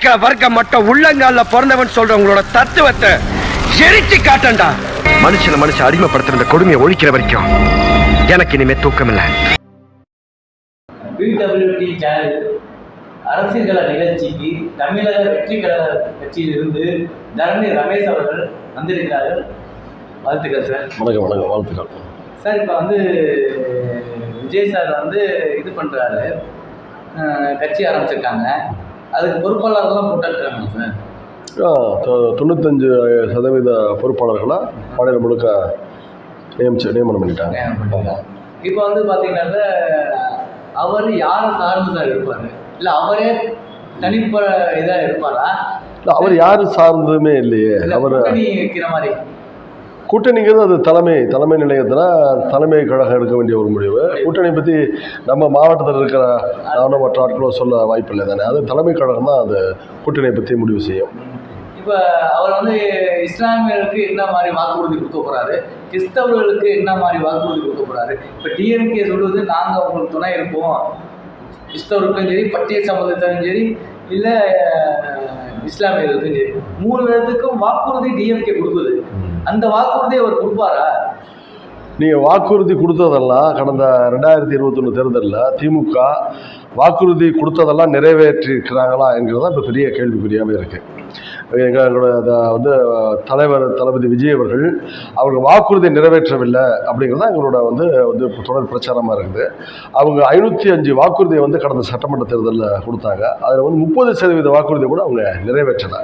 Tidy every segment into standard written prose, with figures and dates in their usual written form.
உழைக்கிற வர்க்கம் மட்டும் உள்ளங்கால பிறந்தவன் சொல்றவங்களோட தத்துவத்தை எரிச்சு காட்டண்டா. மனுஷன் அடிமைப்படுத்துற கொடுமையை ஒழிக்கிற வரைக்கும் எனக்கு இனிமே தூக்கம் இல்லை. BWT சேனல் அரசியல்கள நிகழ்ச்சிக்கு தமிழக வெற்றி கழக கட்சியிலிருந்து தரணி ரமேஷ் அவர்கள் வந்திருக்கிறார்கள். வாழ்த்துக்கள் சார். வணக்கம் வணக்கம், வாழ்த்துக்கள் சார். இப்போ விஜய் சார் இது பண்ணுறாரு, கட்சி ஆரம்பிச்சிருக்காங்க, அதுக்கு பொறுப்பாளர்கள்லாம் போட்டுருக்காங்க சார். 95% பொறுப்பாளர்களாக மாநிலம் முழுக்க நியமனம் பண்ணிட்டாங்க. இப்போ பார்த்தீங்கன்னா அவர் யாரை சார்ந்து சார் இருப்பார், இல்லை அவரே தனிப்ப இதாக இருப்பாரா? இல்லை, அவர் யாரும் சார்ந்ததுமே இல்லையே. அவர் வைக்கிற மாதிரி கூட்டணிங்கிறது அது தலைமை நிலையத்தில் தலைமை கழகம் எடுக்க வேண்டிய ஒரு முடிவு. கூட்டணி பற்றி நம்ம மாவட்டத்தில் இருக்கிற நானும் மற்ற ஆட்களோ சொல்ல வாய்ப்பு இல்லை தானே. அது தலைமை கழகம் தான் அது கூட்டணியை பற்றி முடிவு செய்யும். இப்போ அவர் இஸ்லாமியர்களுக்கு என்ன மாதிரி வாக்குறுதி கொடுக்க போகிறாரு, கிறிஸ்தவர்களுக்கு என்ன மாதிரி வாக்குறுதி கொடுக்க போகிறாரு? இப்போ டிஎம்கே சொல்லுவது நாங்கள் உங்களுக்கு துணை இருப்போம், கிறிஸ்தவருக்கும் சரி, பட்டியல் சமூகத்திலும் சரி, இல்லை இஸ்லாமியர்களுக்கும் சரி, 3 பேர்த்துக்கும் வாக்குறுதி டிஎம்கே கொடுக்குது. அந்த வாக்குறுதியை அவர் கொடுப்பாரா? நீங்கள் வாக்குறுதி கொடுத்ததெல்லாம் கடந்த 2021 தேர்தலில் திமுக வாக்குறுதி கொடுத்ததெல்லாம் நிறைவேற்றிருக்கிறாங்களா என்கிறது தான் இப்போ பெரிய கேள்விக்குறியாகவே இருக்குது. எங்களோட தலைவர் தளபதி விஜய் அவர்கள் வாக்குறுதியை நிறைவேற்றவில்லை அப்படிங்கிறது தான் எங்களோட தொடர் பிரச்சாரமாக இருக்குது. அவங்க 505 வாக்குறுதியை கடந்த சட்டமன்ற தேர்தலில் கொடுத்தாங்க. அதில் 30% வாக்குறுதியை கூட அவங்க நிறைவேற்றலை.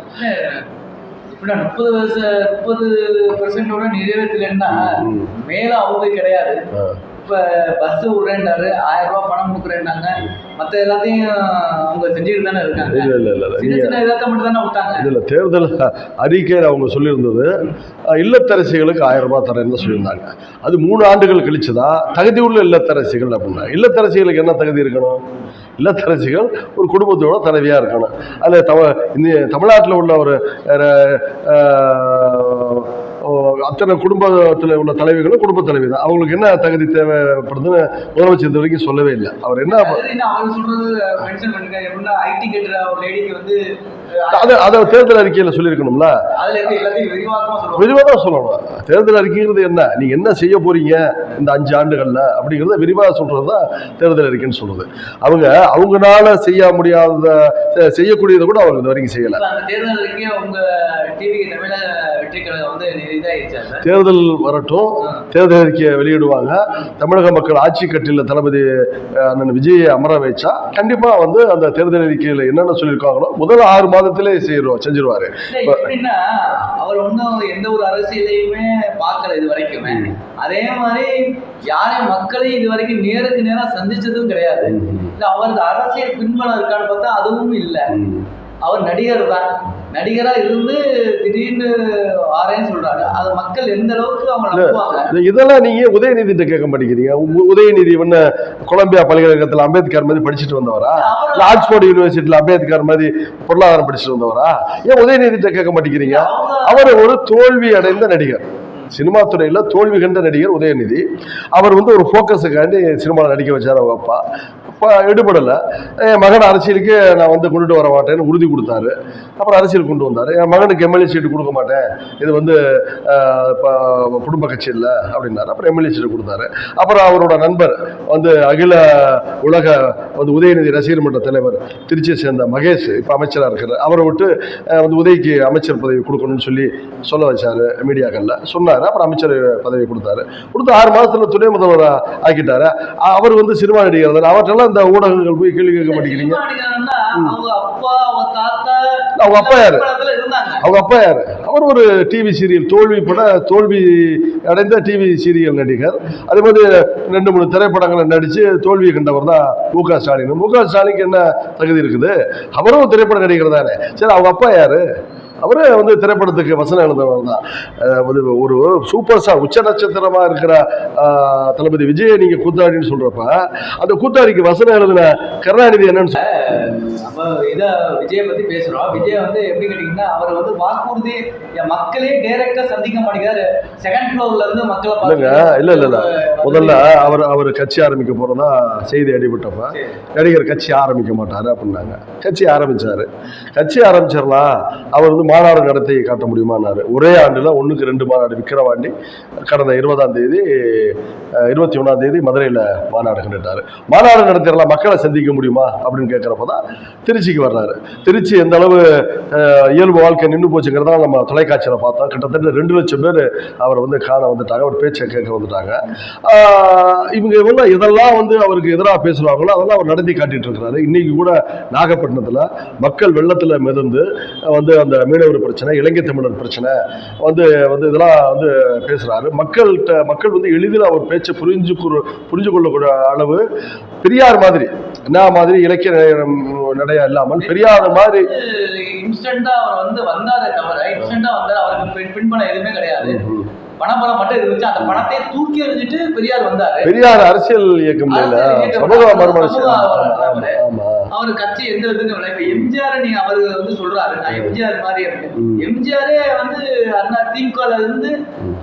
30% நிறைவேற்றலைன்னா மேல அவங்க கிடையாது. இப்போ பஸ் விடுறேன்றாரு, 1000 ரூபா பணம் கொடுக்குறேன்னாங்க, மற்ற எல்லாத்தையும் அவங்க செஞ்சுட்டு தானே இருக்காங்க. சின்ன இதை மட்டும் தானே விட்டாங்க. இதில் தேர்தல் அறிக்கையில் அவங்க சொல்லியிருந்தது இல்லத்தரசிகளுக்கு 1000 ரூபா தரேன்னு சொல்லியிருந்தாங்க. அது 3 ஆண்டுகள் கழிச்சு தான் தகுதி உள்ள இல்லத்தரசிகள் அப்படின்னா. இல்லத்தரசிகளுக்கு என்ன தகுதி இருக்கணும்? இல்லத்தரசிகள் ஒரு குடும்பத்தோட தலைவியாக இருக்கணும். அதில் தமிழ்நாட்டில் உள்ள ஒரு அத்தனை குடும்பத்தில் உள்ள தலைவிகளும் குடும்ப தலைவி தான். அவங்களுக்கு என்ன தகுதி தேவைப்படுதுன்னு முதலமைச்சர் இது வரைக்கும் சொல்லவே இல்லை. அவர் என்ன அதை தேர்தல் அறிக்கையில் சொல்லியிருக்கணும்ல. விரிவாக சொல்லணும். தேர்தல் அறிக்கைங்கிறது என்ன, நீங்க என்ன செய்ய போறீங்க இந்த 5 ஆண்டுகள்ல அப்படிங்கிறத விரிவாக சொல்றது தான் தேர்தல் அறிக்கைன்னு சொல்றது. அவங்களால செய்ய முடியாத செய்யக்கூடியதை கூட அவங்க இது வரைக்கும் செய்யல. தேர்தல் வரட்டும், தேர்தல் அறிக்கையை வெளியிடுவாங்க. தமிழக மக்கள் ஆட்சி கட்டில தளபதி அண்ணன் விஜயை அமர வச்சா கண்டிப்பா அந்த தேர்தல் அறிக்கையில் என்னென்ன சொல்லியிருக்காங்களோ முதல் 6 மாதத்திலே செஞ்சிருவாரு. அவர் எந்த ஒரு அரசியலையுமே பார்க்கல இது வரைக்குமே. அதே மாதிரி யாரையும் மக்களையும் இது வரைக்கும் நேருக்கு நேரம் சந்திச்சதும் கிடையாது. அவருக்கு அரசியல் பின்பலம் இருக்கான்னு பார்த்தா அதுவும் இல்லை. அவர் நடிகர் தான். நடிகரா இருந்து திடீர்னு ஆரேன்னு சொல்றாரு. அது மக்கள் எந்த அளவுக்கு அவங்க நம்புவாங்க? இதெல்லாம் நீங்க உதயநிதிட்ட கேட்க மாட்டேங்கிறீங்க. உதயநிதி கொலம்பியா பல்கலைக்கழகத்தில் அம்பேத்கர் மாதிரி படிச்சுட்டு வந்தவரா? ஆக்ஸ்போர்ட் யூனிவர்சிட்டியில் அம்பேத்கர் மாதிரி பொருளாதாரம் படிச்சுட்டு வந்தவரா? ஏன் உதயநிதிட்ட கேட்க மாட்டேங்கிறீங்க? அவர் ஒரு தோல்வி அடைந்த நடிகர், சினிமா துறையில் தோல்வி கண்ட நடிகர் உதயநிதி. அவர் ஒரு ஃபோக்கஸுக்காண்டி சினிமாவில் நடிக்க வச்சார். அவங்க அப்பா எடுபடலை. என் மகன் அரசியலுக்கு நான் கொண்டுட்டு வர மாட்டேன்னு உறுதி கொடுத்தாரு. அப்புறம் அரசியல் கொண்டு வந்தார். என் மகனுக்கு எம்எல்ஏ சீட்டு கொடுக்க மாட்டேன், இது இப்போ குடும்ப கட்சி இல்லை அப்படின்னாரு. அப்புறம் எம்எல்ஏ சீட்டு கொடுத்தாரு. அப்புறம் அவரோட நண்பர் அகில உலக உதயநிதி ரசிகர் மன்ற தலைவர் திருச்சியை சேர்ந்த மகேஷ் இப்போ அமைச்சராக இருக்கிறார். அவரை விட்டு உதய்க்கு அமைச்சர் பதவி கொடுக்கணும்னு சொல்ல வச்சாரு மீடியாக்களில் சொன்னார். அப்புறம் அமைச்சர் பதவி கொடுத்தாரு. 6 மாதத்துல துணை முதல்வர் ஆக்கிட்டாரு. அவர் சினிமா நடிகர். அவற்றெல்லாம் இந்த ஊடகங்கள் போய் கேள்வி கேட்க மாட்டேங்கிறீங்க. அவங்க அப்பா யாரு? அவர் ஒரு டிவி சீரியல் தோல்வி அடைந்த டிவி சீரியல் நடிகர். அதே மாதிரி 2-3 திரைப்படங்களை நடிச்சு தோல்வி கண்டவர் தான் முக ஸ்டாலின். முக ஸ்டாலினுக்கு என்ன தகுதி இருக்குது? அவரும் திரைப்பட நடிகர் தானே. சரி, அவங்க அப்பா யாரு? அவரே வந்து திரைப்படத்துக்கு வசனம் எழுந்தவர் தான். ஒரு சூப்பர் ஸ்டார் உச்ச நட்சத்திரமா இருக்கிற தளபதி விஜய் நீங்க கூத்தாடின்னு சொல்றப்ப அந்த கூத்தாடிக்கு வசனம் எழுதின கருணாநிதி என்னன்னு அப்ப இத விஜயை பத்தி பேசுறோம். விஜய் வந்து எப்படி கேட்டீங்கன்னா அவர் வந்து வாக்குறுதி மக்களே டைரக்டா சந்திக்க மாட்டேங்கிறாரு. செகண்ட் ஃப்ளோர்ல இருந்து மக்களை இல்ல முதல்ல அவர் கட்சி ஆரம்பிக்க போறதா செய்தி அடிபட்டப்ப நடிகர் கட்சி ஆரம்பிக்க மாட்டாரு அப்படின்னாங்க. கட்சி ஆரம்பிச்சிடலாம், அவர் வந்து மாநாடு நடத்தி காட்ட முடியுமான்னாரு. ஒரே ஆண்டுல 1க்கு 2 மாநாடு விக்கிரவாண்டி கடந்த 21ஆம் தேதி மதுரையில மாநாடு கண்டுட்டாரு. மாநாடு நடத்திடலாம், மக்களை சந்திக்க முடியுமா அப்படின்னு கேட்கிறப்பதான் திருச்சிக்கு வர்றாரு. திருச்சி எந்த அளவு இயல்பு வாழ்க்கை நின்று போச்சுங்கிறதா நம்ம தொலைக்காட்சியில பார்த்தோம். கிட்டத்தட்ட 2 லட்சம் பேர் அவர் வந்து காண வந்துட்டாங்க, அவர் பேச்சை கேட்க வந்துட்டாங்க. இவங்க இதெல்லாம் வந்து அவருக்கு எதிராக பேசுறாங்களோ அதெல்லாம் அவர் நடத்தி காட்டிட்டு இருக்கிறாரு. இன்னைக்கு கூட நாகப்பட்டினத்துல மக்கள் வெள்ளத்துல மிதந்து வந்து அந்த மீனவர் பிரச்சனை, இலங்கை தமிழர் பிரச்சனை வந்து இதெல்லாம் வந்து பேசுறாரு. மக்கள் வந்து எளிதில் அவர் பேச்சை புரிஞ்சு கொள்ளக்கூடிய அளவு பெரியார் மாதிரி இலக்கிய நடையா இல்லாமல் பெரியார் மாதிரி இன்ஸ்டன்டா அவர் வந்து வந்தாரே தவிர இன்ஸ்டன்டா வந்தாரு. அவருக்கு பின்பணம் எதுவுமே கிடையாது, பணபலம் மட்டும் இருந்துச்சு. அந்த பணத்தை தூக்கி எறிஞ்சிட்டு பெரியார் வந்தாரு. பெரியார் அரசியல் இயக்கம் அவரு கட்சி எந்த விதத்துக்கும் இல்லை. இப்ப எம்ஜிஆர் நீங்க அவரு வந்து சொல்றாரு நான் எம்ஜிஆர் மாதிரி எம்ஜிஆரே வந்து அண்ணா திமுகல இருந்து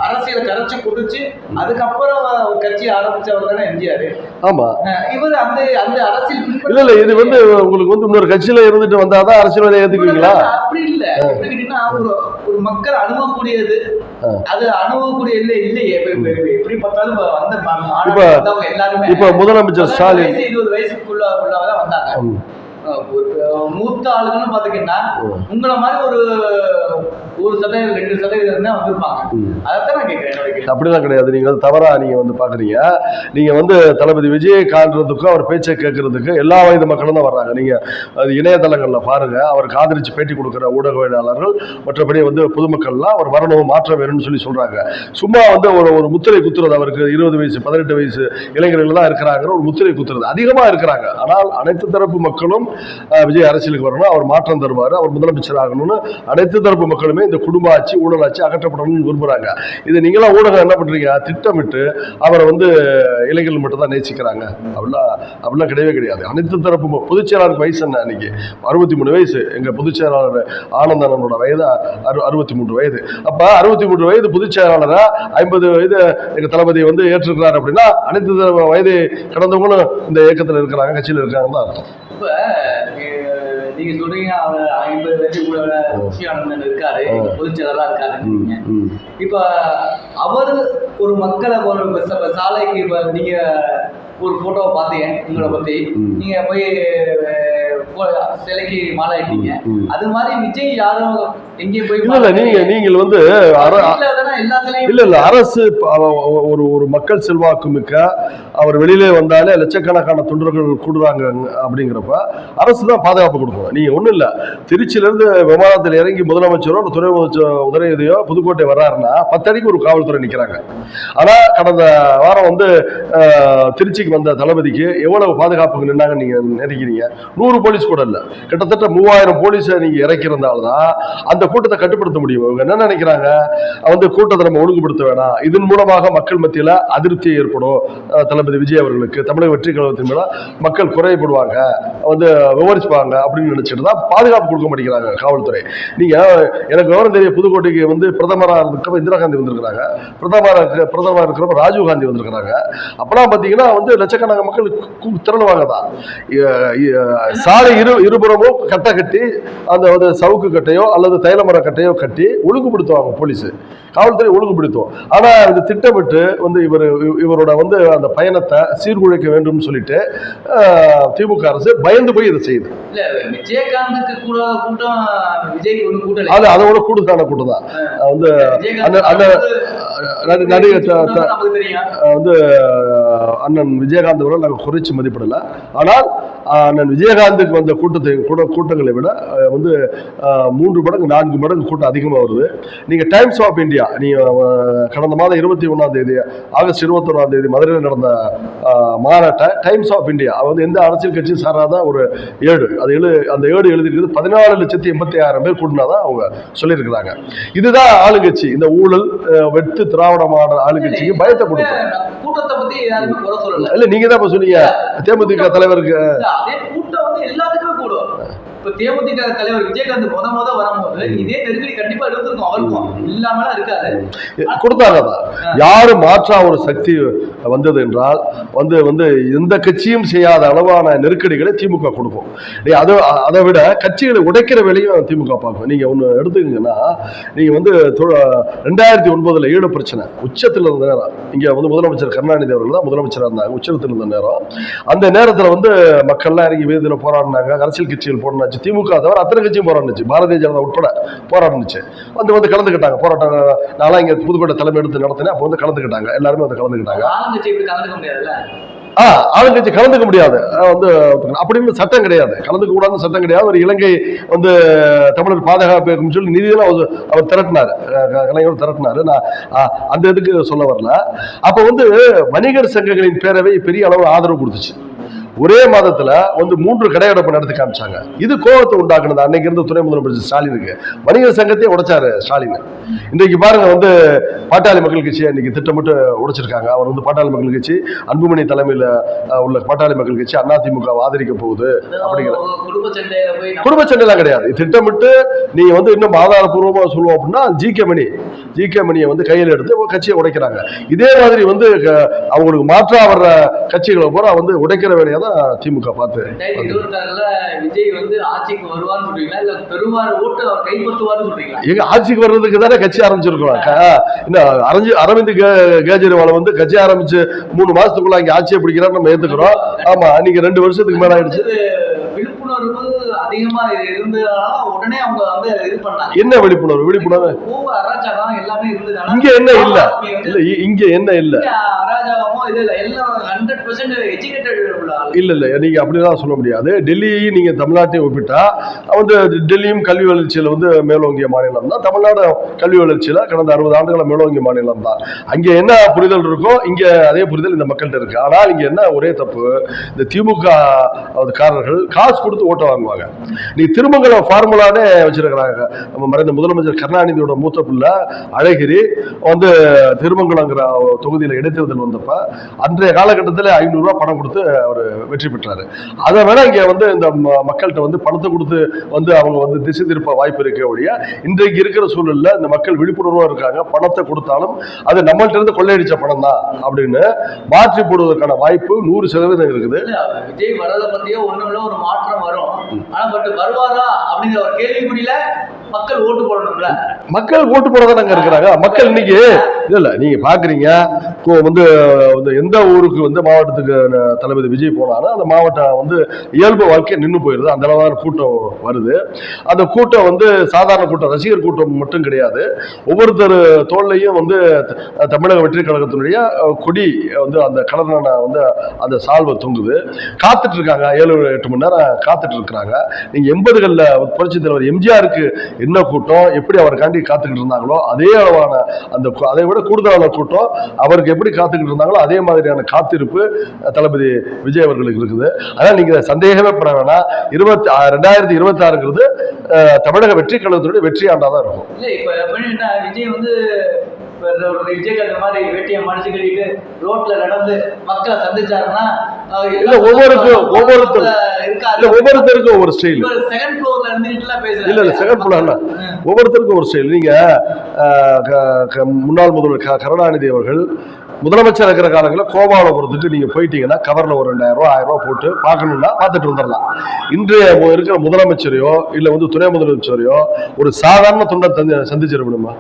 அரசியலை கரைச்சு குடிச்சு அதுக்கப்புறம் கட்சி ஆரம்பிச்சவர் தானே எம்ஜிஆர். ஆமா, இவர் அந்த அந்த அரசியல் இல்ல இது வந்து உங்களுக்கு வந்து இன்னொரு கட்சியில இருந்துட்டு வந்தாதான் அரசியல்வாதியை ஏத்துக்குவீங்களா? அப்படி இல்ல. எப்படி கேட்டீங்கன்னா ஒரு மக்கள் அணுகக்கூடியது, அது அணுகக்கூடிய இல்லையே. எப்படி பார்த்தாலும் வந்த எல்லாருமே இப்ப முதலமைச்சர் ஸ்டாலின் 20 வயசுக்குள்ளதான் வந்தாங்க. மூத்த ஆளுங்கன்னு பாத்தீங்கன்னா உங்களை மாதிரி ஒரு 1% 2% தான் வந்திருப்பாங்க. அதைத்தான் நான் கேட்கிறேன். அப்படிலாம் கிடையாது. நீங்க வந்து தவறா நீங்க வந்து பாக்குறீங்க. நீங்க வந்து தளபதி விஜயை காண்றதுக்கும் அவர் பேச்சை கேட்கறதுக்கு எல்லா வயது மக்களும் தான் வர்றாங்க. நீங்க அது இணையதளங்கள்ல பாருங்க. அவருக்கு ஆதரிச்சு பேட்டி கொடுக்குற ஊடகவியலாளர்கள் மற்றபடி வந்து பொதுமக்கள்லாம் அவர் வரணும், மாற்றம் வேணும்னு சொல்றாங்க. சும்மா வந்து ஒரு முத்திரை குத்துறது, அவருக்கு 20 வயசு 18 வயசு இளைஞர்கள் தான் இருக்கிறாங்க, ஒரு முத்திரை குத்துறது அதிகமா இருக்கிறாங்க. ஆனால் அனைத்து தரப்பு மக்களும் விஜய் அரசியலுக்கு வரணும், அவர் மாற்றம் தருவார், அவர் முதலமைச்சர் ஆகணும்னு அனைத்து தரப்பு மக்களுமே இந்த குடும்ப ஆட்சி ஊழலாட்சி அகற்றப்படணும்னு விரும்புறாங்க. இது நீங்களா ஊடகம் என்ன பண்றீங்க? திட்டமிட்டு அவரை வந்து இளைஞர்கள் மட்டும் தான் நேசிக்கிறாங்க. அப்படிலாம் கிடையவே கிடையாது. அனைத்து தரப்பு பொதுச் செயலாளருக்கு வயசு என்ன? அன்னைக்கு 63 வயசு. எங்க பொதுச் செயலாளர் ஆனந்தனோட வயது 63 வயது. அப்ப 63 வயது பொதுச் செயலாளரை 50 வயது எங்க தளபதி வந்து ஏற்றிருக்கிறார் அப்படின்னா அனைத்து வயது கடந்தவங்களும் இந்த இயக்கத்தில் இருக்கிறாங்க, கட்சியில் இருக்காங்கன்னு தான் அர்த்தம். இப்ப நீங்க சொல்றீங்க அவர் 50 வயசுக்குள்ள ஆனந்தன் இருக்காரு, பொதுச் செயலரா இருக்காரு. இப்ப அவரு ஒரு மக்களை சாலைக்கு இப்ப நீங்க ஒரு போட்டோவை பார்த்தீங்க, உங்களை பத்தி நீங்க போய் சிலைக்கு மாலை ஆயிட்டீங்க. அது மாதிரி விஜய் யாரும் எங்கேயும் போய் நீங்கள் வந்து இல்ல அரசு ஒரு மக்கள் செல்வாக்கு மிக்க அவர் வெளியிலே வந்தாலே லட்சக்கணக்கான தொண்டர்கள் கூடுறாங்க அப்படிங்கிறப்ப அரசு தான் பாதுகாப்பு கொடுக்கணும். நீங்க ஒண்ணும் இல்ல, திருச்சியில இருந்து விமானத்தில் இறங்கி முதலமைச்சரோ துணை உதயநிதியோ புதுக்கோட்டை வர்றாருன்னா 10 அடிக்கு ஒரு காவல்துறை நிக்கிறாங்க. ஆனா கடந்த வாரம் வந்து திருச்சிக்கு வந்த தளபதிக்கு எவ்வளவு பாதுகாப்புக்கு நின்னாங்க நீங்க நினைக்கிறீங்க? 100 போலீஸ் கூட இல்ல, கிட்டத்தட்ட 3000 போலீஸை நீங்க இறக்கிறதால்தான் அந்த கூட்டத்தை கட்டுப்படுத்த முடியும். இவங்க என்ன நினைக்கிறாங்க, வந்து கூட்டத்தை நம்ம ஒழுங்குபடுத்த வேணாம், இதன் மூலமாக மக்கள் மத்தியில அதிருப்தி ஏற்படும், தளபதி விஜய் அவர்களுக்கு தமிழக வெற்றி கழகத்தின் மேல மக்கள் குறைபடுவாங்க, வந்து விமர்சிப்பாங்க அப்படின்னு நினைச்சிட்டு தான் பாதுகாப்பு கொடுக்க மாட்டேங்கிறாங்க காவல்துறை. நீங்க எனக்கு விவரம் தெரிய புதுக்கோட்டைக்கு வந்து பிரதமராக இருக்கிறப்ப இந்திரா காந்தி வந்திருக்கிறாங்க, பிரதமராக இருக்கிறப்ப ராஜீவ் காந்தி வந்திருக்கிறாங்க. அப்பெல்லாம் பாத்தீங்கன்னா வந்து லட்சக்கணக்கான மக்கள் திரளுவாங்க தான். சாலை இருபுறமும் கட்டை கட்டி அந்த சவுக்கு கட்டையோ அல்லது தைலமர கட்டையோ கட்டி ஒழுங்குபடுத்துவாங்க போலீஸ், காவல்துறை ஒழுங்குபடுத்தும். ஆனா இது திட்டமிட்டு வந்து இவரோட வந்து அந்த பயணத்தை சீர்குலைக்க வேண்டும் சொல்லிட்டு திமுக அரசு பயந்து போய் இதை செய்யுது. விஜயகாந்துக்கு அதோட கூடுதலான கூட்டம் தான் வந்து நடிகர் நமக்கு தெரியும். வந்து அண்ணன் விஜயகாந்த் அவர்கள் நாங்கள் குறைச்சி மதிப்பிடல. ஆனால் அண்ணன் விஜயகாந்துக்கு வந்த கூட்டங்களை விட வந்து 3 மடங்கு 4 மடங்கு கூட்டம் அதிகமாக வருது. நீங்க டைம்ஸ் ஆஃப் இந்தியா, நீங்க கடந்த மாதம் 21ஆம் தேதி ஆகஸ்ட் 21ஆம் தேதி மதுரையில் நடந்த மாநாட்டை டைம்ஸ் ஆஃப் இந்தியா வந்து எந்த அரசியல் கட்சியும் சாராத ஒரு ஏடு, அந்த ஏடு எழுதியிருக்கிறது 14,86,000 பேர் கூட்டினாதான் அவங்க சொல்லியிருக்கிறாங்க. இதுதான் ஆளுங்கட்சி. இந்த ஊழல் வெட்டு திராவிட மாடல் ஆளுங்கட்சிக்கு பயத்தை கொடுக்கும். கூட்டத்தை பத்தி யாருமே குறை சொல்லல. இல்ல நீங்க தான் சொன்னீங்க தேமுதிக தலைவருக்கு அதே கூட்டம் வந்து எல்லாத்துக்குமே கூடும். இப்ப தேமுதிக தலைவர் விஜயகாந்த் முத வரும்போது இதே நெருக்கடி கண்டிப்பா எடுத்திருக்கும். அவருக்கும் இல்லாமலாம் இருக்காது, கொடுத்தாங்க. யாரு மாற்றா ஒரு சக்தி வந்தது என்றால் வந்து எந்த கட்சியும் செய்யாத அளவான நெருக்கடிகளை திமுக கொடுக்கும். அதை விட கட்சிகளை உடைக்கிற வேலையும் திமுக பார்க்கும். நீங்க ஒண்ணு எடுத்துக்கீங்கன்னா, நீங்க வந்து 2009 ஈழ பிரச்சனை உச்சத்தில் இருந்த நேரம், இங்க வந்து முதலமைச்சர் கருணாநிதி அவர்கள் தான் முதலமைச்சராக இருந்தாங்க. உச்சத்தில் இருந்த நேரம், அந்த நேரத்தில் வந்து மக்கள்லாம் இறங்கி வீதியில் போராடினாங்க. அரசியல் கட்சிகள் போராடினாச்சு. திமுக தவிர அத்தனை கட்சியும் போராடிச்சு, பாரதிய ஜனதா உட்பட போராடிச்சு. வந்து கலந்துக்கிட்டாங்க. போராட்டம் நான்லாம் இங்க புதுக்கோட்டை தலைமை எடுத்து நடத்தினேன். அப்போ வந்து கலந்துக்கிட்டாங்க, எல்லாருமே வந்து கலந்துக்கிட்டாங்க. ஆளுங்கட்சி கலந்துக்க முடியாது வந்து அப்படின்னு சட்டம் கிடையாது, கலந்துக்க கூடாதுன்னு சட்டம் கிடையாது. ஒரு இலங்கை வந்து தமிழர் பாதுகாப்பு சொல்லி நிதியெல்லாம் அவர் திரட்டினாரு, கலைஞர் திரட்டினாரு. நான் அந்த இதுக்கு சொல்ல வரல. அப்ப வந்து வணிகர் சங்கங்களின் பேரவை பெரிய அளவு ஆதரவு கொடுத்துச்சு. ஒரே மாதத்துல வந்து 3 கடையடைப்பு நடத்தி காமிச்சாங்க. இது கோபத்தை உண்டாக்குனது அன்னைக்கு இருந்த துணை முதலமைச்சர் ஸ்டாலினுக்கு. வணிகர் சங்கத்தையே உடைச்சாரு ஸ்டாலின். இன்றைக்கு பாருங்க வந்து பாட்டாளி மக்கள் கட்சியை இன்னைக்கு திட்டமிட்டு உடைச்சிருக்காங்க. அவர் வந்து பாட்டாளி மக்கள் கட்சி, அன்புமணி தலைமையில உள்ள பாட்டாளி மக்கள் கட்சி அதிமுக ஆதரிக்க போகுது அப்படிங்கிற குடும்ப சண்டைலாம் கிடையாது. திட்டமிட்டு நீங்க வந்து இன்னும் ஆதாரப்பூர்வமா சொல்லுவோம் அப்படின்னா ஜி கே மணியை வந்து கையில் எடுத்து கட்சியை உடைக்கிறாங்க. இதே மாதிரி வந்து அவங்களுக்கு மாற்றா வர்ற கட்சிகளை பூரா வந்து உடைக்கிற வேலையா திமுக பார்த்து. விஜய் வந்து ஆட்சிக்கு வருவான்னு சொல்றீங்களா, இல்ல பெருவார ஓட்டு அவர் கைப்பற்றுவார்னு சொல்றீங்களா? எங்க ஆட்சிக்கு வர்றதுக்கு தானே கட்சி ஆரம்பிச்சிருக்கோம். அரவிந்த் கெஜ்ரிவால் வந்து கட்சி ஆரம்பிச்சு 3 மாசத்துக்குள்ள இங்க ஆட்சியை பிடிக்கிறான்னு நம்ம ஏத்துக்கிறோம். ஆமா, நீங்க 2 வருஷத்துக்கு மேல ஆயிடுச்சு. விழிப்புணர்வு அதிகமா இருந்ததுனால உடனே அவங்க வந்து இது பண்ணாங்க. என்ன விழிப்புணர்வு அராஜகம் எல்லாமே இருந்தது. இங்க என்ன இல்ல இங்க என்ன இல்ல அராஜகமோ இது இல்ல, எல்லாம் 100% எஜுகேட்டட் இல்ல. நீங்க அப்படிதான் சொல்ல முடியாது. டெல்லியையும் நீங்க தமிழ்நாட்டையும் ஒப்பிட்டா வந்து டெல்லியும் கல்வி வளர்ச்சியில வந்து மேலோங்கிய மாநிலம் தான். தமிழ்நாடு கல்வி வளர்ச்சியில கடந்த 60 ஆண்டுகள மேலோங்கிய மாநிலம் தான். அங்க என்ன புரிதல் இருக்கோ இங்க அதே புரிதல் இந்த மக்கள்கிட்ட இருக்கு. ஆனால் இங்க என்ன ஒரே தப்பு, இந்த திமுக காரர்கள் காசு கொடுத்து ஓட்ட வாங்குவாங்க. நீ திருமங்கலம் ஃபார்முலானே வச்சிருக்கிறாங்க. நம்ம மறைந்த முதலமைச்சர் கருணாநிதியோட மூத்த பிள்ளை அழகிரி வந்து திருமங்கலங்கிற தொகுதியில இடைத்தேர்தல் வந்தப்ப அன்றைய காலகட்டத்தில் 500 ரூபாய் பணம் கொடுத்து அவர் வெற்றி பெற்றாரு. அதை வேணா இங்க வந்து இந்த மக்கள்கிட்ட வந்து பணத்தை கொடுத்து வந்து அவங்க வந்து திசை திருப்ப வாய்ப்பு இருக்க ஒழிய, இன்றைக்கு இருக்கிற சூழல்ல இந்த மக்கள் விழிப்புணர்வா இருக்காங்க. பணத்தை கொடுத்தாலும் அது நம்மள்ட்ட இருந்து கொள்ளையடிச்ச பணம் தான் அப்படின்னு மாற்றி போடுவதற்கான வாய்ப்பு 100% இருக்குது. விஜய் வரதை பத்தியோ ஒண்ணுல ஒரு மாற்றம் வரும். ஆனா பட் வருவாரா அப்படிங்கிற ஒரு கேள்விக்குறியில மக்கள் ஓட்டு போடணும்ல. மக்கள் ஓட்டு போடதான் நாங்க இருக்கிறாங்க. மக்கள் இன்னைக்கு இல்ல நீங்க பாக்குறீங்க வந்து எந்த ஊருக்கு வந்து மாவட்டத்துக்கு தளபதி விஜய் போனாலும் அந்த மாவட்டம் வந்து இயல்பு வாழ்க்கை நின்று போயிருது. அந்த அளவான கூட்டம் வருது. அந்த கூட்டம் வந்து சாதாரண கூட்டம், ரசிகர் கூட்டம் மட்டும் கிடையாது. ஒவ்வொருத்தர் தோல்லையும் வந்து தமிழக வெற்றி கழகத்தினுடைய கொடி வந்து அந்த கலரான வந்து அந்த சால்வை தொங்குது. காத்துட்டு இருக்காங்க, 7-8 மணி நேரம் காத்துட்டு இருக்கிறாங்க. நீங்க 80களில் புரட்சி தலைவர் எம்ஜிஆருக்கு என்ன கூட்டம் எப்படி அவருக்காண்டி காத்துக்கிட்டு இருந்தாங்களோ அதே அளவான அந்த அதை விட கூடுதலான கூட்டம் அவருக்கு எப்படி காத்துக்கிட்டு இருந்தாங்களோ அதே மாதிரியான காத்திருப்பு தளபதி விஜய் அவர்களுக்கு இருக்குது. அதனால நீங்க சந்தேகமே பட வேணாம், 2026ங்கிறது தமிழக வெற்றி கழகத்தினுடைய வெற்றி ஆண்டாதான் இருக்கும். விஜய் வந்து விஜயகாந்த் மாதிரி வேட்டியை மடிச்சு கட்டிட்டு ரோட்ல நடந்து மக்களை சந்திச்சாருன்னா ஒவ்வொருத்தருக்கும் ஒரு ஸ்டைல். செகண்ட் ஃப்ளோர்ல இருந்துட்டுலாம் பேசுறாங்க. இல்ல செகண்ட் ஃப்ளோர்ல ஒவ்வொருத்தருக்கும் ஒரு ஸ்டைல். நீங்க முன்னாள் முதல்வர் கருணாநிதி அவர்கள் முதலமைச்சர் இருக்கிற காலங்களில் கோபாலபுரத்துக்கு நீங்க போயிட்டீங்கன்னா கவர்ல ஒரு 2000 ரூபாய் 1000 ரூபாய் போட்டு பார்க்கணும்னா பார்த்துட்டு வந்துடலாம். இன்றைய இருக்கிற முதலமைச்சரையோ இல்ல வந்து துணை முதலமைச்சரையோ ஒரு சாதாரண தொண்டை சந்திச்சிட முடியுமா?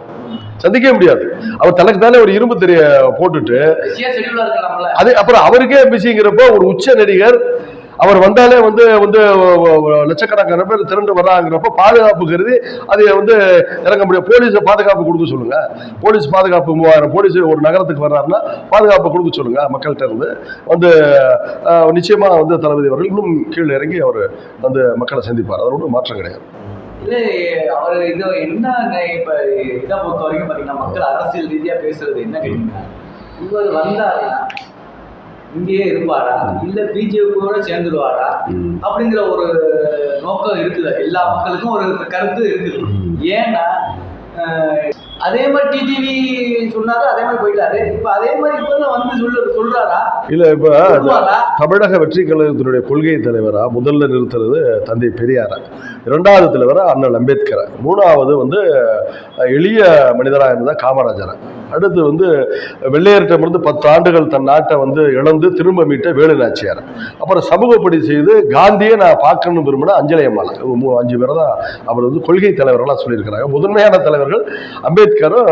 சந்திக்க முடியாது. அவர் தனக்கு தானே ஒரு இரும்பு தெரிய போட்டுட்டு அது அப்புறம் அவருக்கே பிஸிங்கிறப்போ ஒரு உச்ச நடிகர் அவர் வந்தாலே வந்து வந்து லட்சக்கணக்கான பேர் திரண்டு வர்றாங்கிறப்ப பாதுகாப்பு கருதி அதை வந்து இறங்க முடியும். போலீஸை பாதுகாப்பு கொடுக்க சொல்லுங்க. போலீஸ் பாதுகாப்பு 3000 போலீஸ் ஒரு நகரத்துக்கு வர்றாருன்னா பாதுகாப்பு கொடுக்க சொல்லுங்க மக்கள்கிட்ட இருந்து. வந்து நிச்சயமா வந்து தளபதி அவர்கள் இன்னும் கீழே இறங்கி அவர் வந்து மக்களை சந்திப்பார். அதோட ஒன்றும் மாற்றம் கிடையாது. இல்ல அவர் இது என்ன இப்ப இதை பொறுத்த வரைக்கும் பாத்தீங்கன்னா மக்கள் அரசியல் ரீதியா பேசுறது என்ன கேட்டீங்கன்னா, இவர் வந்தாரா இங்கேயே இருப்பாரா இல்ல பிஜேபியோட சேர்ந்துருவாரா அப்படிங்கிற ஒரு நோக்கம் இருக்குது. எல்லா மக்களுக்கும் ஒரு கருத்து இருக்குது. ஏன்னா அதே மாதிரி டிடிவி சொன்னாரு, அதே மாதிரி போயிட்டாரு. இப்ப அதே மாதிரி இப்ப வந்து சொல்றாரா இல்ல? இப்ப தமிழக வெற்றி கழகத்தினுடைய கொள்கை தலைவரா முதல்ல நிறுத்துறது தந்தை பெரியாரா, இரண்டாவது தலைவரா அண்ணல் அம்பேத்கர், மூணாவது வந்து எளிய மனிதராக இருந்த காமராஜர், அடுத்து வந்து வெள்ளையர்கிட்டமிருந்து 10 ஆண்டுகள் தன் நாட்டை வந்து இழந்து திரும்ப மீட்ட வேலு நாச்சியார், அப்புறம் சமூகப்படி செய்து காந்தியை நான் பார்க்கணும்னு விரும்பின அஞ்சலி அம்மாள். 5 பேர் தான் அவர் வந்து கொள்கை தலைவர்களாக சொல்லியிருக்கிறாங்க. முதன்மையான தலைவர்கள் அம்பேத்கரும்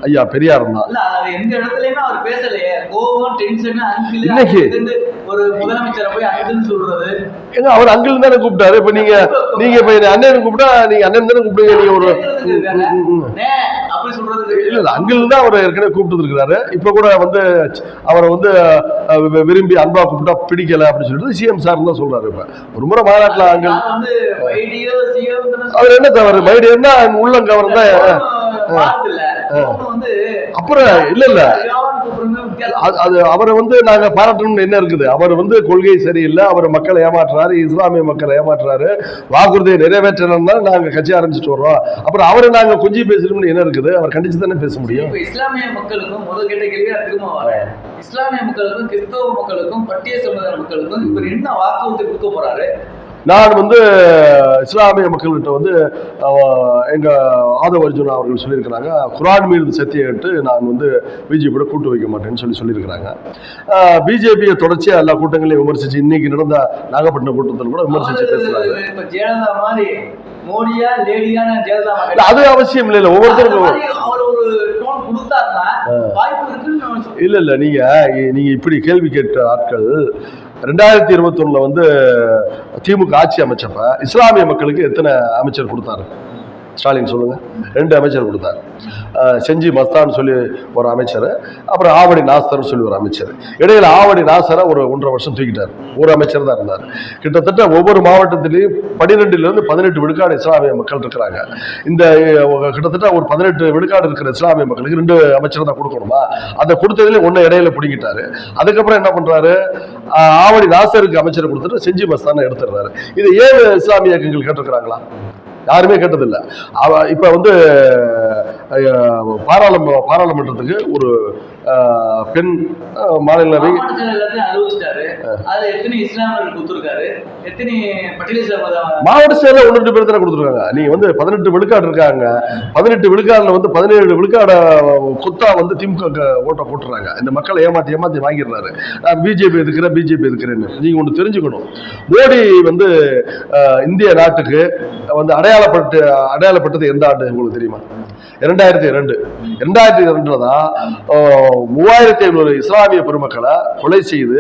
ஐயா பெரியாரும் தான். எந்த இடத்துலயுமே அவர் பேசலையே. கோவம், டென்ஷன், இன்னைக்கு ஒரு முதலமைச்சரை போய் அங்கிள்னு சொல்றது. ஏங்க அவர் அங்கிள் தானே கூப்பிட்டாரு. இப்ப நீங்க இப்ப அண்ணன் கூப்பிட்டா நீங்க அண்ணன் தானே கூப்பிடுங்க. நீங்க ஒரு அப்படி சொல்றது இல்ல, அங்கிள் தான் அவர் ஏற்கனவே கூப்பிட்டு இருக்கிறாரு. இப்ப கூட வந்து அவரை வந்து விரும்பி அன்பா கூப்பிட்டா பிடிக்கல அப்படின்னு சொல்லிட்டு சிஎம் சார் தான் சொல்றாரு. இப்ப ஒரு முறை மாநாட்டில் அங்கிள் அவர் என்ன தவறு மைடியர்னா உள்ளங்கவர் தான். அப்புறம் இல்ல அது அவரை வந்து நாங்க பாராட்டணும்னு என்ன இருக்குது? அவர் வந்து கொள்கை சரியில்லை, அவர் மக்களை ஏமாற்றுறாரு, இஸ்லாமிய மக்களை ஏமாற்றுறாரு, வாக்குறுதியை நிறைவேற்றணும்னா நாங்க கட்சி ஆரம்பிச்சுட்டு வர்றோம். அப்புறம் அவரை நாங்க கொஞ்சம் பேசணும்னு என்ன இருக்குது? அவர் கண்டிச்சு தானே பேச முடியும். இஸ்லாமிய மக்களுக்கும் முதல் கேட்ட கேள்வியா திரும்ப வரேன். இஸ்லாமிய மக்களுக்கும் கிறிஸ்தவ மக்களுக்கும் பட்டிய சமுதாய மக்களுக்கும் இவர் என்ன வாக்குறுதி கொடுக்க போறாரு? நான் வந்து இஸ்லாமிய மக்கள்கிட்ட வந்து எங்க ஆதவ அர்ஜுனா அவர்கள் சொல்லியிருக்கிறாங்க, குரான் மீது சத்தியம்ட்டு நான் வந்து பிஜேபியோட கூட்டு வைக்க மாட்டேன்னு சொல்லியிருக்கிறாங்க. பிஜேபியை தொடர்ச்சியா எல்லா கூட்டங்களையும் விமர்சிச்சு இன்னைக்கு நடந்த நாகப்பட்டினம் கூட்டத்தில் கூட விமர்சிச்சு பேசுறாங்க. ஜெயலலிதா மாதிரி மோடியா லேடியான ஜெயலலிதா அது அவசியம் இல்லை. ஒவ்வொருத்தருக்கும் அவர் ஒரு டோன் கொடுத்தாருன்னா வாய்ப்பு இருக்குன்னு இல்ல நீங்க இப்படி கேள்வி கேட்ட ஆட்கள் 2021 வந்து திமுக ஆட்சி அமைச்சப்ப இஸ்லாமிய மக்களுக்கு எத்தனை அமைச்சர் கொடுத்தாரு? ஸ்டாலின் சொல்லுங்க. 2 அமைச்சர் கொடுத்தாரு. செஞ்சி மஸ்தான் சொல்லி ஒரு அமைச்சர், அப்புறம் ஆவடி நாசர் சொல்லி ஒரு அமைச்சர். இடையில ஆவடி நாசரை ஒரு 1.5 வருஷம் தூக்கிட்டார். ஒரு அமைச்சர் தான் இருந்தார். கிட்டத்தட்ட ஒவ்வொரு மாவட்டத்திலையும் 12 to 18 விழுக்காடு இஸ்லாமிய மக்கள் இருக்கிறாங்க. இந்த கிட்டத்தட்ட ஒரு 18 விழுக்காடு இருக்கிற இஸ்லாமிய மக்களுக்கு 2 அமைச்சர் தான் கொடுக்கணுமா? அதை கொடுத்ததுல ஒன்னு இடையில பிடிங்கிட்டாரு. அதுக்கப்புறம் என்ன பண்றாரு? ஆவடி நாசருக்கு அமைச்சர் கொடுத்துட்டு செஞ்சி மஸ்தானை எடுத்துடுறாரு. இது ஏன் இஸ்லாமிய இயக்கங்கள் கேட்டிருக்கிறாங்களா? யாருமே கேட்டதில்லை. இப்ப வந்து பாராளுமன்றத்துக்கு ஒரு பெண் மாநிலவை மாவட்ட செயல 1-2 பேர் தானே கொடுத்துருக்காங்க. நீங்க வந்து 18 விழுக்காடு இருக்காங்க. 18 விழுக்காடுல வந்து 17 விழுக்காட கொத்தா வந்து திமுக ஓட்ட போட்டுறாங்க. இந்த மக்களை ஏமாத்தி வாங்கிடுறாரு. நான் பிஜேபி எதுக்குறேன்னு நீங்க ஒண்ணு தெரிஞ்சுக்கணும். மோடி வந்து இந்திய நாட்டுக்கு வந்து அடையாளப்பட்டது எந்த ஆண்டு உங்களுக்கு தெரியுமா? 2002. 2002 தான் 3500 இஸ்லாமிய பெருமக்களை கொலை செய்து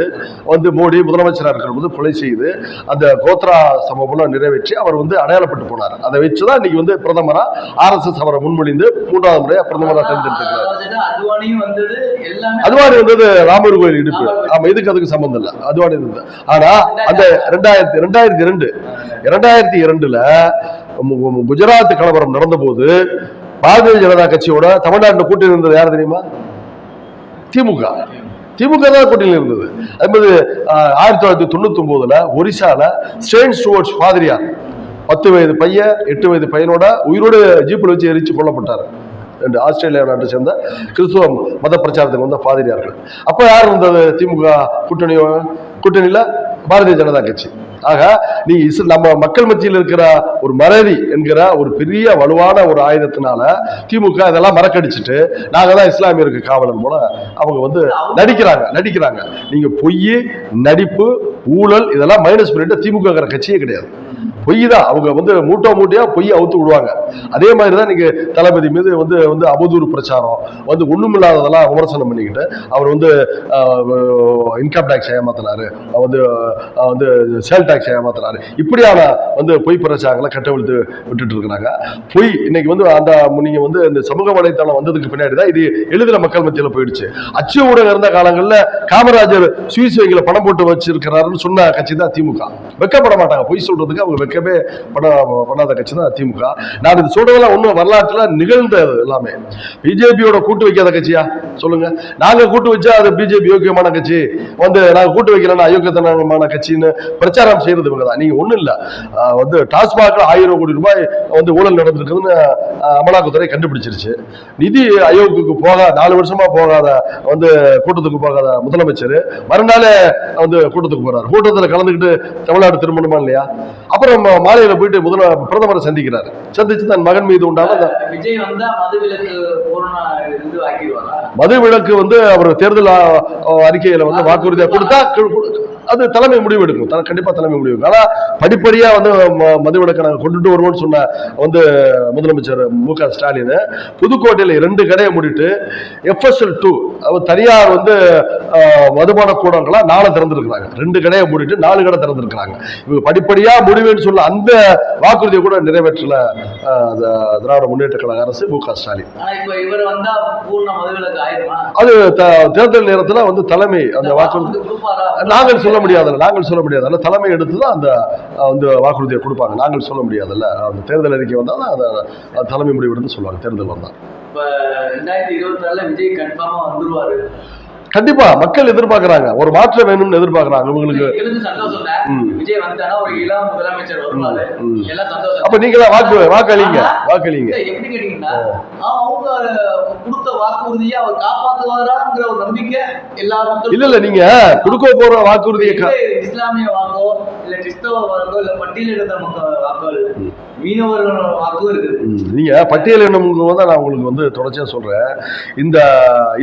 வந்து மோடி முதலமைச்சராக இருக்கிற போது கொலை செய்து அந்த கோத்ரா சம்பவம் நிறைவேற்றி அவர் வந்து அடையாளப்பட்டு போனார். அதை வச்சுதான் இன்னைக்கு வந்து பிரதமரா RSS அவரை முன்மொழிந்து 3வது முறையா பிரதமரா தேர்ந்தெடுத்திருக்கிறார். அத்வானி வந்தது ராமர் கோயில் இடிப்பு. ஆமா, அதுக்கு சம்பந்தம் இல்லை. அத்வானி இருந்தது. ஆனா அந்த 2002ல குஜராத் கலவரம் நடந்த போது பாரதிய ஜனதா கட்சியோட தமிழ்நாட்டில் கூட்டணி இருந்தது யார் தெரியுமா? திமுக தான் கூட்டணியில் இருந்தது. அது 1999 ஒரிசால ஸ்டேன் ஸ்டூவர்ட்ஸ் பாதிரியார் 10 வயது பையன் 8 வயது பையனோட உயிரோடு ஜீப்பில் வச்சு எரிச்சு கொல்லப்பட்டார். ஆஸ்திரேலியா நாட்டை சேர்ந்த கிறிஸ்துவ மத பிரச்சாரத்துக்கு வந்த பாதிரியார்கள். அப்ப யார் இருந்தது? திமுக கூட்டணியில பாரதிய ஜனதா கட்சி. ஆக நீ நம்ம மக்கள் மத்தியில் இருக்கிற ஒரு மறதி என்கிற ஒரு பெரிய வலுவான ஒரு ஆயுதத்தினால திமுக இதெல்லாம் மறக்கடிச்சிட்டு நாங்க தான் இஸ்லாமியருக்கு காவலன் போல அவங்க வந்து நடிக்கிறாங்க. நீங்க பொய், நடிப்பு, ஊழல் இதெல்லாம் மைனஸ் பண்ணிட்டு திமுக கட்சியே கிடையாது. பொய் தான். அவங்க வந்து மூட்டையா பொய் அவுத்து விடுவாங்க. அதே மாதிரிதான் நீங்க தளபதி மீது வந்து அவதூறு பிரச்சாரம் வந்து ஒண்ணுமில்லாததெல்லாம் விமர்சனம் பண்ணிக்கிட்டு அவர் வந்து இன்கம் டாக்ஸ் ஏமாத்தினாரு, வந்து சேல் டாக்ஸ் ஏமாத்தினாரு, இப்படியான வந்து பொய் பிரச்சாரங்களை கட்டவிழ்த்து விட்டுட்டு இருக்கிறாங்க. பொய் இன்னைக்கு வந்து நீங்க வந்து இந்த சமூக வலைத்தளம் வந்ததுக்கு பின்னாடி தான் இது எளிதில் மக்கள் மத்தியில் போயிடுச்சு. அச்சு ஊடகம் இருந்த காலங்களில் காமராஜர் சுவிஸ் வங்கியில பணம் போட்டு வச்சிருக்கிறாருன்னு சொன்ன கட்சி தான் திமுக. வெக்கப்பட மாட்டாங்க, பொய் சொல்றதுக்கு அவங்க வெக்கமே பண்ணாத கட்சி தான் திமுக. நான் இது சொல்றதெல்லாம் ஒன்றும் வரலாற்றுல நிகழ்ந்தது எல்லாமே. பிஜேபியோட கூட்டு வைக்காத கட்சியா சொல்லுங்க? நாங்க கூட்டு வச்சா அது பிஜேபி யோக்கியமான கட்சி, வந்து நாங்க கூட்டு வைக்கிறோம்னா அயோக்கியத்தனமான கட்சின்னு பிரச்சாரம் செய்யறது இவங்க தான். நீங்க ஒண்ணும் இல்ல, வந்து டாஸ்மாக் 1000 கோடி ரூபாய் வந்து ஊழல் நடந்திருக்குதுன்னு அமலாக்கத்துறை கண்டுபிடிச்சிருச்சு. நிதி ஆயோக்குக்கு 4 வருஷமா போகாத வந்து கூட்டத்துக்கு போகாத முதலமைச்சர் மறுநாளே வந்து கூட்டத்துக்கு போறாரு. கூட்டத்தில் கலந்துக்கிட்டு தமிழ்நாடு திரும்பணுமா இல்லையா? அப்புறம் மாலையில போயிட்டு பிரதமரை சந்திக்கிறாரு. சந்திச்சு தன் மகன் மீது உண்டான விஜய் வந்தா மது விலக்கு வந்து அவர் தேர்தல் அறிக்கையில வந்து வாக்குறுதியா கொடுத்தா அது தலைமை முடிவு எடுக்கும். கண்டிப்பா தலைமை முடிவு. ஆனா படிப்படியா வந்து மது விலக்கை நாங்கள் கொண்டுட்டு வருவோம்னு சொன்ன வந்து முதலமைச்சர் மு.க. ஸ்டாலின் புதுக்கோட்டையில 2 கடையை மூடிட்டு FSL 2 தனியார் வந்து மதுபான கூடங்களா 4 திறந்திருக்கிறாங்க. 2 கடையை மூடிட்டு 4 கடை திறந்திருக்கிறாங்க. இவங்க படிப்படியா முடிவுன்னு சொல்ல அந்த வாக்குறுதியை கூட நிறைவேற்றல திராவிட முன்னேற்ற கழக அரசு, மு.க. ஸ்டாலின். அது தேர்தல் நேரத்தில் வந்து தலைமை அந்த வாக்குறுதி நாங்கள் சொல்ல முடியாதுல்ல, தலைமை எடுத்துதான் அந்த வந்து வாக்குறுதியை கொடுப்பாங்க. நாங்கள் சொல்ல முடியாதுல்ல, அந்த தேர்தல் அறிக்கை வந்தால் அந்த தலைமை முடிவு எடுத்து சொல்லுவாங்க. தேர்தல் வந்தா 2024 விஜய் கன்ஃபார்மா வந்துருவாரு. கண்டிப்பா மக்கள் எதிர்பார்க்கறாங்க, ஒரு மாற்றம் வேணும்னு எதிர்பார்க்கறாங்க. உங்களுக்கு விஜய் வந்தானா ஒரு இளம் முதலமைச்சர் வருவாரு, எல்லாம் சந்தோஷம். அப்ப நீங்க வாக்களிங்க. எப்படி கேட்டீங்கன்னா அவங்க கொடுத்த வாக்குறுதியை அவர் காப்பாத்துவாராங்கிற ஒரு நம்பிக்கை எல்லா மக்களும். இல்ல நீங்க கொடுக்க போற வாக்குறுதியை இஸ்லாமிய வாக்கோ இல்ல கிறிஸ்தவ வாக்கோ இல்ல பட்டியலிட வாக்குகள் மீனவர்களோட வாக்கும் இருக்குது. நீங்க பட்டியலினம் தான் நான் உங்களுக்கு வந்து தொடர்ச்சியா சொல்றேன். இந்த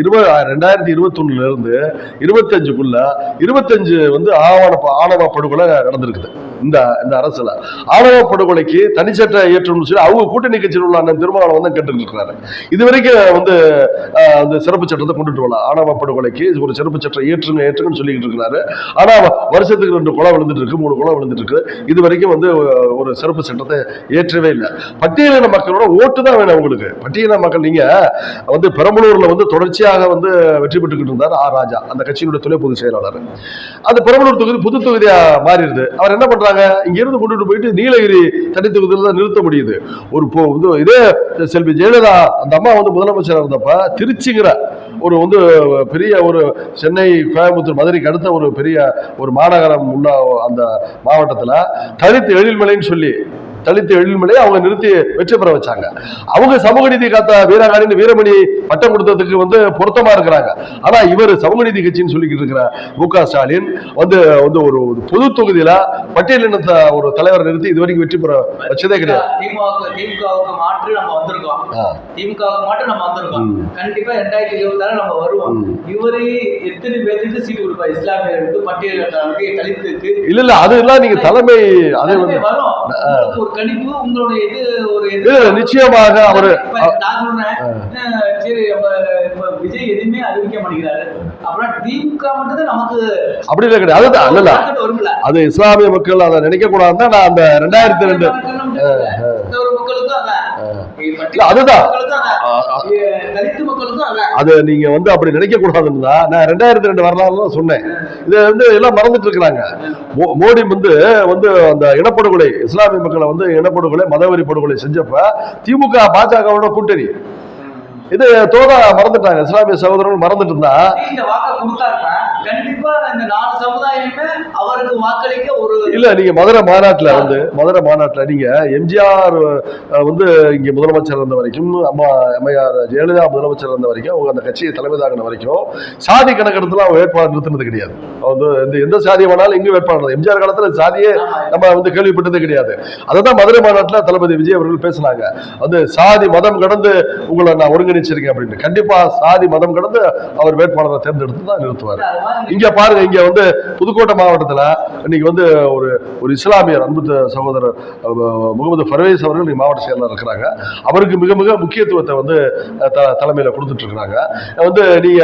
2021 இருந்து 25க்குள்ள 25 வந்து ஆணவ படுகொலை நடந்திருக்குது. இந்த அரசுல ஆணவ படுகொலைக்கு தனிச்சட்ட ஏற்றம்னு சொல்லி அவங்க கூட்டணி கட்சியில் உள்ள அண்ணன் திருமாவளவன் வந்து கேட்டு இருக்கிறாரு. இதுவரைக்கும் வந்து அந்த சிறப்பு சட்டத்தை கொண்டுட்டு வரலாம். ஆணவ படுகொலைக்கு ஒரு சிறப்பு சட்டம் ஏற்றுங்கன்னு சொல்லிட்டு இருக்கிறாரு. ஆனா வருஷத்துக்கு 2 கொலை விழுந்துட்டு இருக்கு, 3 கொலை விழுந்துட்டு இருக்கு. இது வரைக்கும் வந்து ஒரு சிறப்பு சட்டத்தை ஏற்றவே இல்லை. பட்டியலின மக்களோட ஓட்டு தான் வேணும் உங்களுக்கு. பட்டியலின மக்கள் நீங்க வந்து பெரம்பலூர்ல வந்து தொடர்ச்சியாக வந்து வெற்றி பெற்றுக்கிட்டு இருந்தார் ஆர் ராஜா, அந்த கட்சியினுடைய துணை பொதுச் செயலாளர். அந்த பெரம்பலூர் தொகுதி புது தொகுதியா மாறிடுது. அவர் என்ன பண்றாங்க, இங்க இருந்து கொண்டுட்டு போயிட்டு நீலகிரி தனி தொகுதியில தான் நிறுத்த முடியுது. இதே செல்வி ஜெயலலிதா அந்த அம்மா வந்து முதலமைச்சர் இருந்தப்ப திருச்சிங்கிற ஒரு வந்து பெரிய ஒரு சென்னை, கோயம்புத்தூர், மதுரைக்கு அடுத்த ஒரு பெரிய ஒரு மாநகரம் உள்ள அந்த மாவட்டத்துல தலித் எழில்மலைன்னு சொல்லி அவங்க நிறுத்தி வெற்றி பெற வச்சாங்க. அவங்க சமூக நீதி காத்த வீராகாரின் வீரமணி பட்டம் கொடுத்ததுக்கு வந்து பொருத்தமா இருக்கிறாங்க. ஆனா இவர் சமூக நீதி கட்சின்னு சொல்லிக்கிட்டு இருக்கிற மு.க. ஸ்டாலின் வந்து ஒரு பொது தொகுதியில பட்டியலினத்தை ஒரு தலைவரை நிறுத்தி இது வரைக்கும் வெற்றி பெற வச்சதே கிடையாது. திமுகவுக்கு மாற்று நம்ம வந்திருக்கோம். கண்டிப்பா 2026 நம்ம வருவோம். இவரு எத்தனை பேருக்கு சீட்டு கொடுப்பா? இஸ்லாமியருக்கு, பட்டியலினருக்கு, தலித்துக்கு இல்ல அதெல்லாம் நீங்க தலைமை அதே வந்து வரும் கணிப்பு உங்களுடைய இது ஒரு நிச்சயமாக அவரு நான் சொல்றேன். சரி விஜய் எதுவுமே அறிவிக்க மாட்டேங்கிறாரு, அப்புறம் திமுக மட்டும் தான் நமக்கு அப்படி இல்லை கிடையாது. அதுதான் அது இஸ்லாமிய மக்கள் அதை நினைக்க கூடாதுதான். நான் அந்த 2002 அதுதான் அது நீங்க வந்து அப்படி நினைக்க கூடாதுன்னு தான் நான் 2002 வரலாறு சொன்னேன். இதை வந்து எல்லாம் மறந்துட்டு இருக்கிறாங்க. மோடி வந்து அந்த இனப்படுகொலை, இஸ்லாமிய மக்களை வந்து இனப்படுகொலை, மதவெறி படுகொலை செஞ்சப்ப திமுக பாஜகவோட கூட்டணி இது தோதா மறந்துட்டாங்க. இஸ்லாமிய சகோதரர்கள் மறந்துட்டு இருந்தா இல்ல நீங்க மதுரை மாநாட்டுல நீங்க எம்ஜிஆர் வந்து இங்க முதலமைச்சர் இருந்த வரைக்கும், அம்மையார் ஜெயலலிதா முதலமைச்சர் இருந்த வரைக்கும், அவங்க அந்த கட்சியை தலைமை தாங்கின வரைக்கும் சாதி கணக்கெடுத்துல அவங்க வேட்பாளர் நிறுத்தினது கிடையாது. எந்த சாதியை வேணாலும் இங்க வேட்பாளர். எம்ஜிஆர் காலத்துல சாதியே நம்ம வந்து கேள்விப்பட்டதே கிடையாது. அதான் மதுரை மாநாட்டுல தளபதி விஜய் அவர்கள் பேசினாங்க. வந்து சாதி மதம் கடந்து உங்களை நான் ஒருங்கிணைச்சிருக்கேன் அப்படின்னு. கண்டிப்பா சாதி மதம் கடந்து அவர் வேட்பாளரை தேர்ந்தெடுத்து தான் நிறுத்துவார். இங்க பாருங்க, இங்க வந்து புதுக்கோட்டை மாவட்டத்துல இன்னைக்கு வந்து ஒரு ஒரு இஸ்லாமியர் அன்பு சகோதரர் முகமது ஃபர்வேஸ் அவர்கள் இன்னைக்கு மாவட்ட செயலர் இருக்கிறாங்க. அவருக்கு மிக மிக முக்கியத்துவத்தை வந்து தலைமையில கொடுத்துட்டு இருக்கிறாங்க. வந்து நீங்க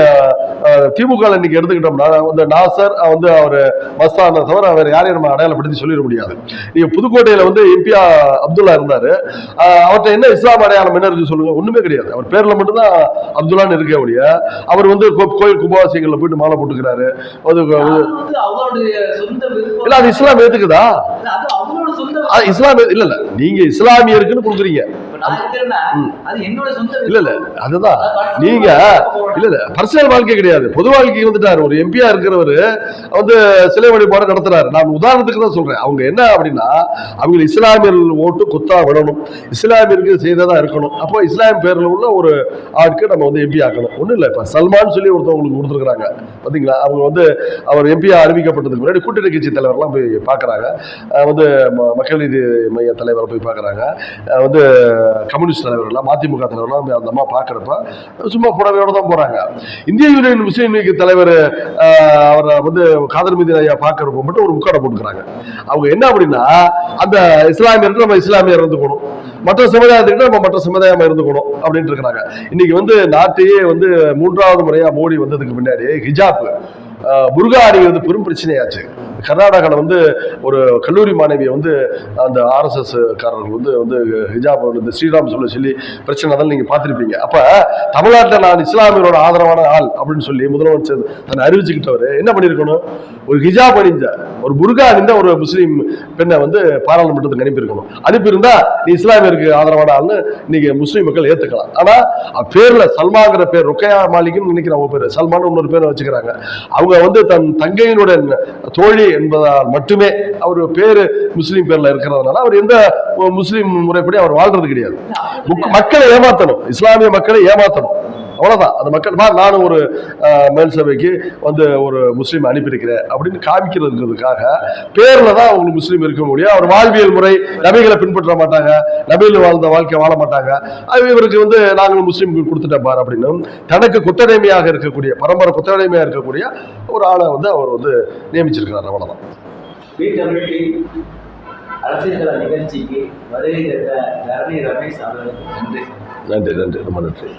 திமுக இன்னைக்கு எடுத்துக்கிட்டோம்னா வந்து நாசர் வந்து அவர் மஸ்தான தவிர அவர் யாரையும் நம்ம அடையாளப்படுத்தி சொல்லிட முடியாது. நீங்க புதுக்கோட்டையில வந்து எம்பியா அப்துல்லா இருந்தாரு. அவர்கிட்ட என்ன இஸ்லாம் அடையாளம் என்ன இருக்கு சொல்லுங்க? ஒண்ணுமே கிடையாது. அவர் பேர்ல மட்டும்தான் அப்துல்லான்னு இருக்க ஒழிய அவர் வந்து கோயில் கும்பாபிஷேகங்கள்ல போயிட்டு மாலை போட்டுக்கிறாரு. இல்ல அது இஸ்லாம் ஏத்துக்குதா? இஸ்லாம் இல்ல இல்ல, நீங்க இஸ்லாமியருக்குன்னு கொடுக்குறீங்க. இல்ல இல்ல அதுதான் நீங்க இல்ல இல்ல பர்சனல் வாழ்க்கை கிடையாது, பொது வாழ்க்கை வந்துட்டாரு. ஒரு எம்பியா இருக்கிறவரு வந்து சிலை வழிபாடு நடத்துறாரு. நான் உதாரணத்துக்கு தான் சொல்றேன். அவங்க என்ன அப்படின்னா அவங்க இஸ்லாமியர்கள் ஓட்டு கொத்தா விடணும், இஸ்லாமியருக்கு செய்ததா இருக்கணும். அப்போ இஸ்லாம் பேர்ல உள்ள ஒரு ஆட்கு நம்ம வந்து எம்பி ஆக்கணும். ஒண்ணும் இல்ல, இப்ப சல்மான் சொல்லி ஒருத்தவங்களுக்கு கொடுத்துருக்காங்க பாத்தீங்களா. அவங்க வந்து அவர் எம்பியா அறிவிக்கப்பட்டதுக்கு முன்னாடி கூட்டணி கட்சி தலைவர்லாம் போய் பாக்குறாங்க. வந்து மக்கள் நீதி மைய தலைவரை போய் பாக்குறாங்க. வந்து கம்யூனிஸ்ட் தலைவர்கள்லாம் மதிமுக தலைவர்லாம் அந்த அம்மா பாக்குறப்ப சும்மா புடவையோட தான் போறாங்க. இந்திய யூனியன் முஸ்லீம் லீக் தலைவர் அவரை வந்து காதர் மீது ஐயா பாக்குறப்ப மட்டும் ஒரு முக்காடை போட்டுக்கிறாங்க. அவங்க என்ன அப்படின்னா அந்த இஸ்லாமியருக்கு நம்ம இஸ்லாமியர் இருந்துக்கணும், மற்ற சமுதாயத்துக்கு நம்ம மற்ற சமுதாயமா இருந்துக்கணும் அப்படின்ட்டு இருக்கிறாங்க. இன்னைக்கு வந்து நாட்டையே வந்து 3வது முறையா மோடி வந்ததுக்கு பின்னாடி ஹிஜாப் புர்கா அணிவது பெரும் பிரச்சனையாச்சு. கர்நாடகாவில் வந்து ஒரு கல்லூரி மாணவியை வந்து அந்த RSS காரர்கள் வந்து வந்து ஹிஜாப் வந்து ஸ்ரீராம் சொல்லி பிரச்சனை தான் நீங்க பார்த்துருப்பீங்க. அப்ப தமிழ்நாட்டில் நான் இஸ்லாமியரோட ஆதரவான ஆள் அப்படின்னு சொல்லி முதலமைச்சர் தன்னை அறிவிச்சுக்கிட்டவர் என்ன பண்ணியிருக்கணும்? ஒரு ஹிஜாப் அணிந்த ஒரு புர்கா அணிந்த ஒரு முஸ்லீம் பெண்ணை வந்து பாராளுமன்றத்துக்கு அனுப்பியிருக்கணும். அனுப்பியிருந்தா நீ இஸ்லாமியருக்கு ஆதரவான ஆள்னு இன்னைக்கு முஸ்லீம் மக்கள் ஏத்துக்கலாம். ஆனா பேர்ல சல்மாங்கிற பேர் ருக்கையா மாலிக்னு நினைக்கிற அவங்க பேர் சல்மான் இன்னொரு பேரை வச்சுக்கிறாங்க. அவங்க வந்து தன் தங்கையினுடைய தோழி என்பதால் மட்டுமே அவர் பேரு முஸ்லீம் பேர்ல இருக்கிறதுனால அவர் எந்த முஸ்லீம் முறைப்படி அவர் வாழ்றது கிடையாது. மக்களை ஏமாத்தணும், இஸ்லாமிய மக்களை ஏமாத்தணும், அவ்வளவுதான். அந்த மக்கள் நானும் ஒரு மேல் சபைக்கு வந்து ஒரு முஸ்லீம் அனுப்பியிருக்கிறேன் அப்படின்னு காமிக்கிறதுக்காக பேர்ல தான் அவங்களுக்கு முஸ்லீம் இருக்க முடியும். அவர் வாழ்வியல் முறை நபிகளை பின்பற்ற மாட்டாங்க, நபிகள் வாழ்ந்த வாழ்க்கை வாழ மாட்டாங்க. இவருக்கு வந்து நாங்கள் முஸ்லீம் கொடுத்துட்டேன் பார் அப்படின்னு தனக்கு குத்தடைமையாக இருக்கக்கூடிய பரம்பரை குத்தடைமையாக இருக்கக்கூடிய ஒரு ஆளை வந்து அவர் வந்து நியமிச்சிருக்கிறார். அவ்வளவுதான். அரசியல் நிகழ்ச்சிக்கு வருகை தந்த தரணி ரமேஷ் அவர்களுக்கு நன்றி. நன்றி, ரொம்ப நன்றி.